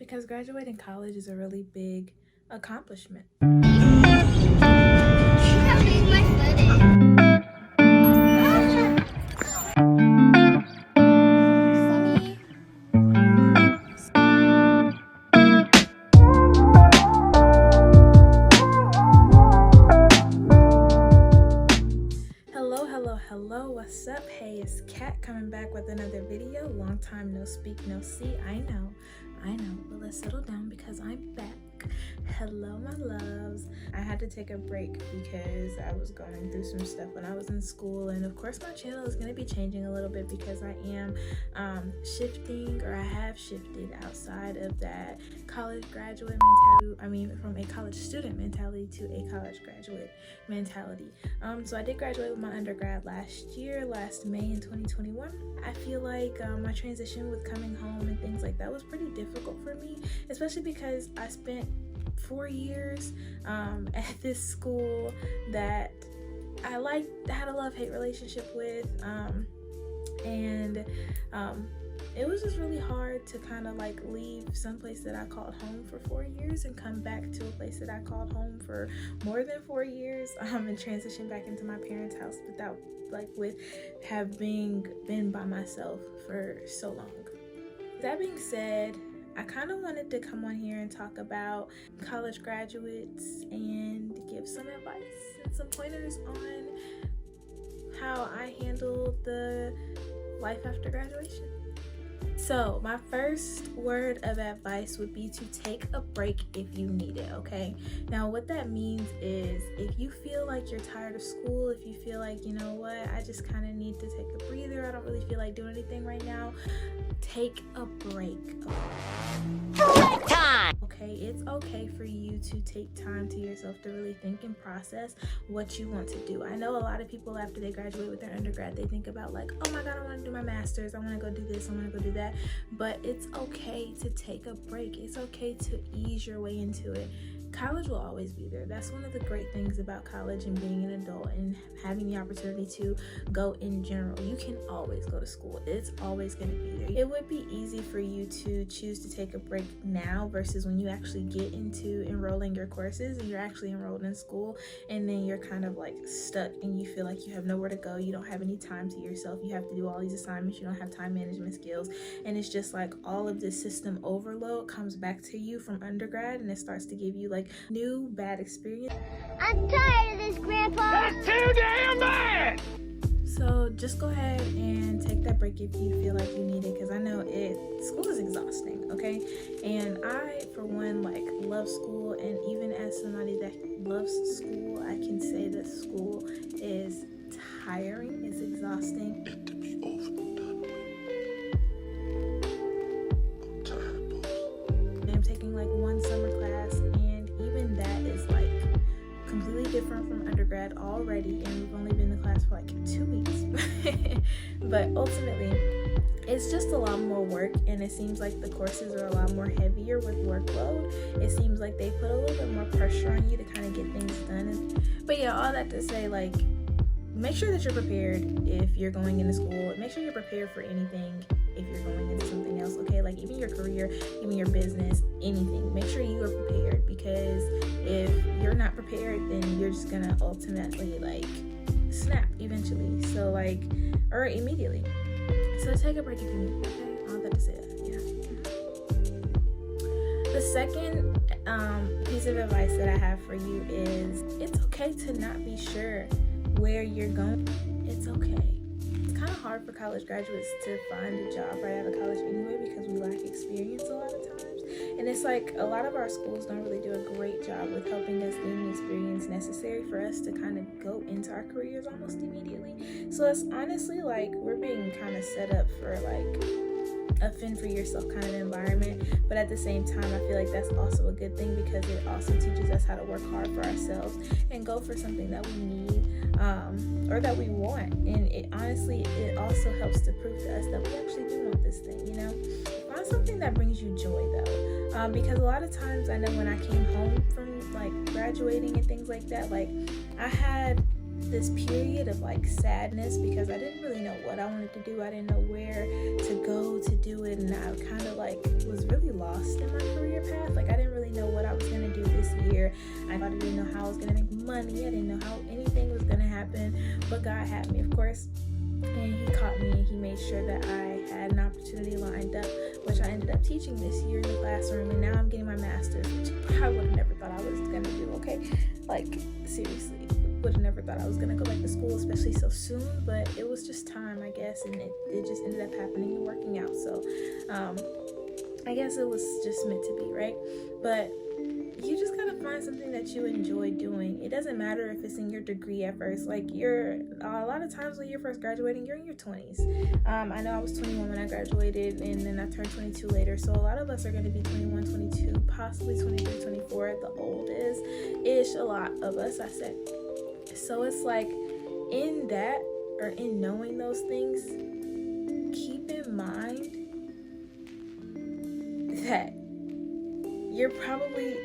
because graduating college is a really big accomplishment. Hello, what's up? Hey, it's Kat coming back with another video. Long time no speak, no see. I know, but let's settle down because I'm back. Hello, my loves. I had to take a break because I was going through some stuff when I was in school, and of course my channel is going to be changing a little bit because I am shifting, or I have shifted outside of that college graduate mentality. From a college student mentality to a college graduate mentality. So I did graduate with my undergrad last May in 2021. I feel like my transition with coming home and things like that was pretty difficult for me, especially because I spent 4 years at this school that I had a love-hate relationship with, and it was just really hard to kind of like leave someplace that I called home for 4 years and come back to a place that I called home for more than 4 years, and transition back into my parents' house with having been by myself for so long. That being said, I kind of wanted to come on here and talk about college graduates and give some advice and some pointers on how I handled the life after graduation. So my first word of advice would be to take a break if you need it, okay? Now what that means is if you feel like you're tired of school, if you feel like, you know what, I just kind of need to take a breather, I don't really feel like doing anything right now, take a break. Okay, it's okay for you to take time to yourself to really think and process what you want to do. I know a lot of people after they graduate with their undergrad, they think about like, oh my god, I want to do my master's, I want to go do this, I want to go do that. But it's okay to take a break. It's okay to ease your way into it. College will always be there. That's one of the great things about college and being an adult and having the opportunity to go in general. You can always go to school. It's always going to be there. It would be easy for you to choose to take a break now versus when you actually get into enrolling your courses and you're actually enrolled in school, and then you're kind of like stuck and you feel like you have nowhere to go. You don't have any time to yourself. You have to do all these assignments. You don't have time management skills. And it's just like all of this system overload comes back to you from undergrad, and it starts to give you like new bad experience. I'm tired of this, Grandpa. That's too damn bad! So just go ahead and take that break if you feel like you need it, because I know school is exhausting, okay? And I, for one, love school, and even as somebody that loves school, I can say that school is tiring, it's exhausting. It to be over and done with. I'm tired, boss. I'm taking one summer class, and even that is completely different from undergrad already, and we've only been in class for 2 weeks. But ultimately, it's just a lot more work, and it seems like the courses are a lot more heavier with workload. It seems like they put a little bit more pressure on you to kind of get things done. But yeah, all that to say, make sure that you're prepared if you're going into school. Make sure you're prepared for anything if you're going into something else, okay? Even your career, even your business, anything. Make sure you are prepared, because if you're not prepared, then you're just gonna ultimately snap eventually. So or immediately. So take a break if you need, okay? All that to say that, yeah. The second piece of advice that I have for you is it's okay to not be sure where you're going. It's okay. It's kind of hard for college graduates to find a job right out of college anyway, because we lack experience a lot of times. And it's a lot of our schools don't really do a great job with helping us gain the experience necessary for us to kind of go into our careers almost immediately. So it's honestly we're being kind of set up for a fend for yourself kind of environment, but at the same time I feel like that's also a good thing, because it also teaches us how to work hard for ourselves and go for something that we need, or that we want. And it also helps to prove to us that we actually do want this thing, Find something that brings you joy though, because a lot of times I know when I came home from graduating and things like that, I had this period of sadness because I didn't really know what I wanted to do. I didn't know where to go to do it, and I kind of was really lost in my career. year. I didn't know how I was gonna make money. I didn't know how anything was gonna happen, but God had me, of course. And he caught me and he made sure that I had an opportunity lined up, which I ended up teaching this year in the classroom, and now I'm getting my master's, which I would have never thought I was gonna do, okay? Like, seriously, would have never thought I was gonna go back to school, especially so soon, but it was just time, I guess, and it just ended up happening and working out. So I guess it was just meant to be, right? But you just gotta find something that you enjoy doing. It doesn't matter if it's in your degree at first. Like, a lot of times when you're first graduating, you're in your 20s. I know I was 21 when I graduated, and then I turned 22 later. So a lot of us are going to be 21, 22, possibly 23, 24 at the oldest-ish. A lot of us, I said. So it's like, in that, or in knowing those things, keep in mind that you're probably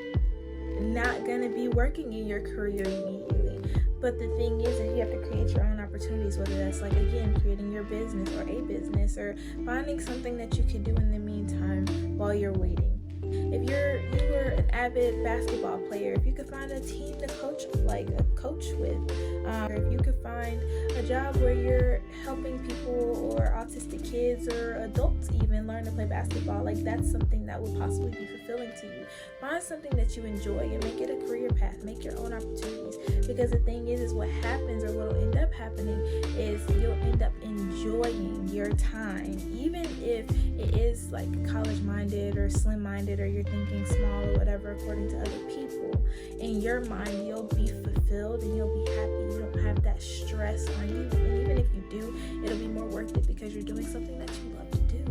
not going to be working in your career immediately. But the thing is that you have to create your own opportunities, whether that's, like, again, creating your business or a business, or finding something that you can do in the meantime while you're waiting. If you were an avid basketball player, if you could find a team to coach with, or if you could find a job where you're helping people or autistic kids or adults even learn to play basketball, like, that's something that would possibly be fulfilling to you. Find something that you enjoy and make it a career path. Make your own opportunities, because the thing is what happens, or what will end up happening, is you'll end up enjoying your time, even if it is like college minded or slim minded, or you're thinking small or whatever according to other people. In your mind, you'll be fulfilled and you'll be happy. You don't have that stress on you, and even if you do, it'll be more worth it because you're doing something that you love to do.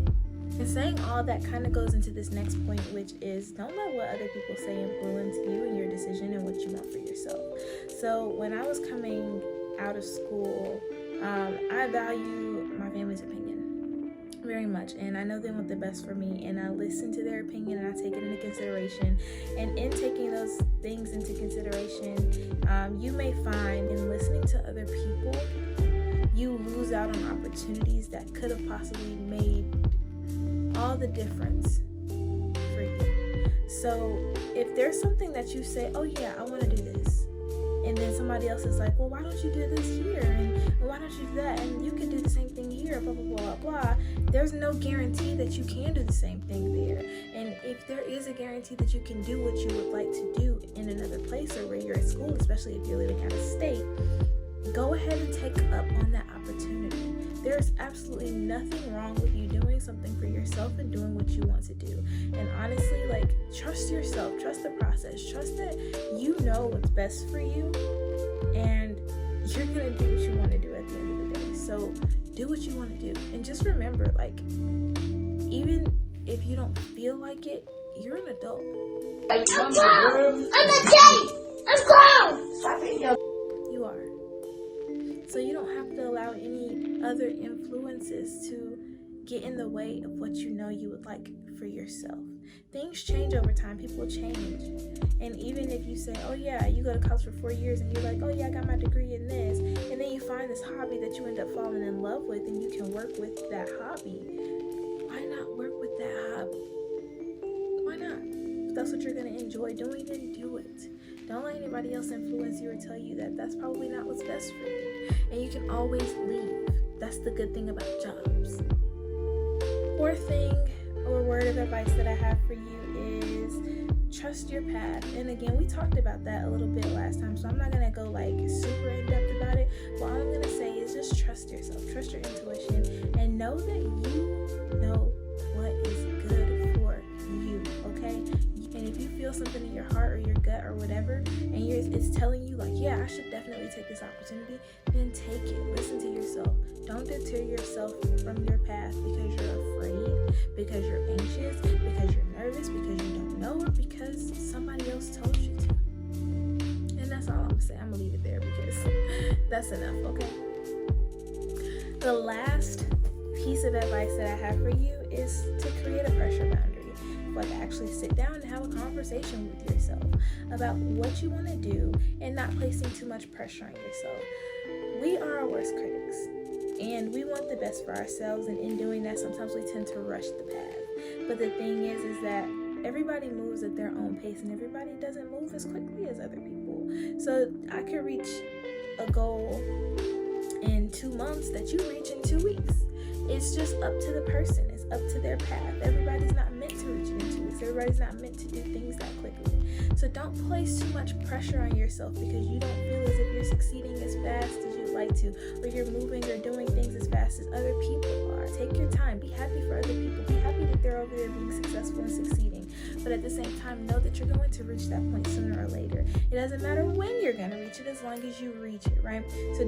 And saying all that kind of goes into this next point, which is, don't let what other people say influence you and your decision and what you want for yourself. So when I was coming out of school, I value my family's opinion very much, and I know they want the best for me, and I listen to their opinion and I take it into consideration. And in taking those things into consideration, you may find in listening to other people, you lose out on opportunities that could have possibly made all the difference for you. So if there's something that you say, oh yeah, I want to do this, and then somebody else is like, well, why don't you do this here, and why don't you do that, and you can do the same thing here, blah blah blah blah, there's no guarantee that you can do the same thing there. And if there is a guarantee that you can do what you would like to do in another place, or where you're at school, especially if you're living out of state, go ahead and take up on that opportunity. There's absolutely nothing wrong with you doing something for yourself and doing what you want to do. And honestly, like, trust yourself, trust the process, trust that you know what's best for you, and you're gonna do what you want to do at the end of the day. So do what you want to do, and just remember, like, even if you don't feel like it, you're an adult. I'm a date! I'm grown! You are. So you don't have to allow any other influences to get in the way of what you know you would like for yourself. Things change over time. People change. And even if you say, oh yeah, you go to college for 4 years and you're like, oh yeah, I got my degree in this, and then you find this hobby that you end up falling in love with, and you can work with that hobby, why not work with that hobby? Why not? If that's what you're going to enjoy doing, then do it. Don't let anybody else influence you or tell you that that's probably not what's best for you. And you can always leave. That's the good thing about jobs. Fourth thing, or word of advice that I have for you, is trust your path. And again, we talked about that a little bit last time, so I'm not going to go like super in depth about it. But all I'm going to say is just trust yourself, trust your intuition, and know that you know what is good for you, okay? And if you feel something in your heart or your gut or whatever, and it's telling you like, yeah, I should definitely take this opportunity, then take it. Listen to yourself. Don't deter yourself from your path because you're afraid, because you're anxious, because you're nervous, because you don't know, or because somebody else told you to. And that's all I'm gonna say. I'm gonna leave it there because that's enough, okay? The last piece of advice that I have for you is to create a pressure boundary. Like, actually sit down and have a conversation with yourself about what you want to do, and not placing too much pressure on yourself. We are our worst critics, and we want the best for ourselves, and in doing that, sometimes we tend to rush the path. But the thing is that everybody moves at their own pace, and everybody doesn't move as quickly as other people. So I could reach a goal in 2 months that you reach in 2 weeks. It's just up to the person. It's up to their path. Everybody's not meant to reach it in 2 weeks. Everybody's not meant to do things that quickly. So don't place too much pressure on yourself because you don't feel as if you're succeeding as fast as you'd like to, or you're moving or doing things as fast as other people are. Take your time. Be happy for other people. Be happy that they're over there being successful and succeeding. But at the same time, know that you're going to reach that point sooner or later. It doesn't matter when you're going to reach it as long as you reach it, right? So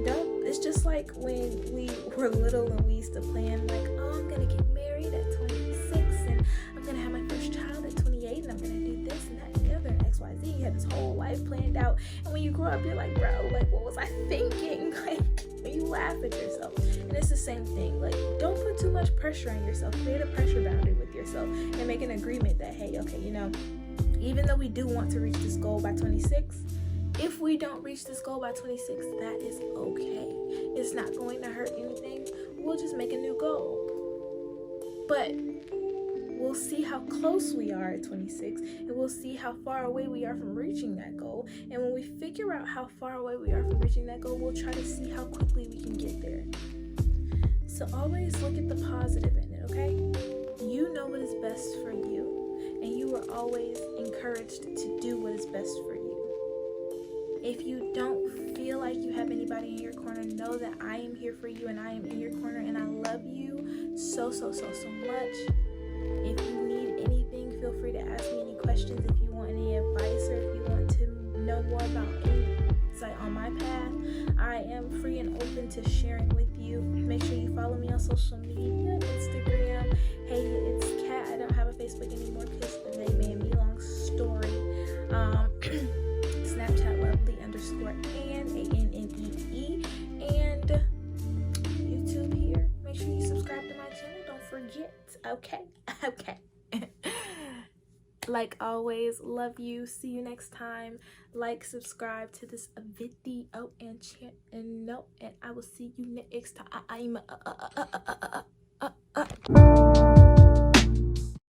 it's just like when we were little and we used to plan like, oh, I'm going to get married at 26 and I'm going to have my first child at 28 and I'm going to do this and that and the other and XYZ. You had this whole life planned out. And when you grow up, you're like, bro, like, what was I thinking? Like, when you laugh at yourself. And it's the same thing. Like, don't put too much pressure on yourself. Create a pressure boundary with yourself and make an agreement that, hey, okay, even though we do want to reach this goal by 26, if we don't reach this goal by 26, that is okay. It's not going to hurt anything. We'll just make a new goal. But we'll see how close we are at 26, and we'll see how far away we are from reaching that goal. And when we figure out how far away we are from reaching that goal, we'll try to see how quickly we can get there. So always look at the positive in it, okay? You know what is best for you, and you are always encouraged to do what is best for you. If you don't feel like you have anybody in your corner, know that I am here for you and I am in your corner and I love you so much. If you need anything, feel free to ask me any questions. If you want any advice or if you want to know more about any insight on my path, I am free and open to sharing with you. Make sure you follow me on social media, Instagram. Hey, it's Kat. I don't have a Facebook anymore because they made me. Long story. Snapchat lovely_Anne, ANNEE, and YouTube here. Make sure you subscribe to my channel. Don't forget. Okay. Like always, love you. See you next time. Like, subscribe to this video and I will see you next time.